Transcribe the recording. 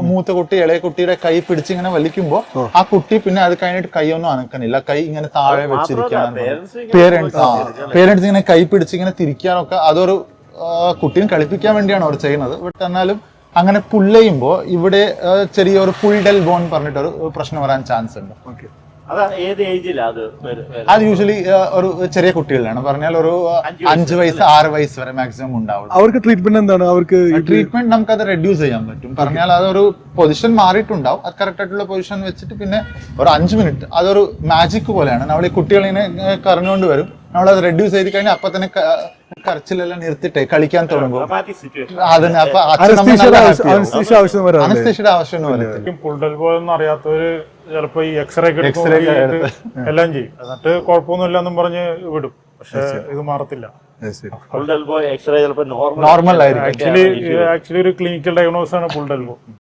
മൂത്ത കുട്ടി ഇളയ കുട്ടിയുടെ കൈ പിടിച്ച് ഇങ്ങനെ വലിക്കുമ്പോ ആ കുട്ടി പിന്നെ അത് കഴിഞ്ഞിട്ട് കൈയൊന്നും അനക്കണില്ല, കൈ ഇങ്ങനെ താഴെ വെച്ചിരിക്കാൻ. പേരൻസ് ഇങ്ങനെ കൈ പിടിച്ച് ഇങ്ങനെ തിരിക്കാനൊക്കെ അതൊരു കുട്ടീനെ കളിപ്പിക്കാൻ വേണ്ടിയാണ് അവർ ചെയ്യുന്നത്. ബട്ട് എന്നാലും അങ്ങനെ പുള്ളയുമ്പോ ഇവിടെ ചെറിയൊരു പുൾഡൽ ബോൺ പറഞ്ഞിട്ടൊരു പ്രശ്നം വരാൻ ചാൻസ് ഉണ്ട്. അത് യൂഷ്വലി ഒരു ചെറിയ കുട്ടികളിലാണ്, പറഞ്ഞാൽ ഒരു 5 വയസ്സ് 6 വയസ്സ് വരെ മാക്സിമം ഉണ്ടാവും. അവർക്ക് ട്രീറ്റ്മെന്റ് എന്താണ്? അവർക്ക് ട്രീറ്റ്മെന്റ് നമുക്ക് അത് റെഡ്യൂസ് ചെയ്യാൻ പറ്റും. പറഞ്ഞാൽ അതൊരു പൊസിഷൻ മാറിയിട്ടുണ്ടാവും, അത് കറക്റ്റ് ആയിട്ടുള്ള പൊസിഷൻ വെച്ചിട്ട് പിന്നെ ഒരു 5 മിനിറ്റ് അതൊരു മാജിക് പോലെയാണ്. നമ്മൾ ഈ കുട്ടികളിനെ കറഞ്ഞുകൊണ്ട് വരും, നമ്മളത് റെഡ്യൂസ് ചെയ്ത് കഴിഞ്ഞാൽ അപ്പൊ തന്നെ കരച്ചിലെല്ലാം നിർത്തിട്ടെ കളിക്കാൻ തുടങ്ങും. അതിന് അപ്പൊ അനസ്തേഷ്യയുടെ ആവശ്യം പുൾഡൽബോന്ന് അറിയാത്തവര് ചിലപ്പോ ഈ എക്സ്റേ എല്ലാം ചെയ്യും, എന്നിട്ട് കുഴപ്പമൊന്നുമില്ല എന്നും പറഞ്ഞ് വിടും. പക്ഷെ ഇത് മാറത്തില്ല. നോർമൽ ആയിരിക്കും. ആക്ച്വലി ഒരു ക്ലിനിക്കൽ ഡയഗ്നോസ് ആണ് പുൾഡൽബോ.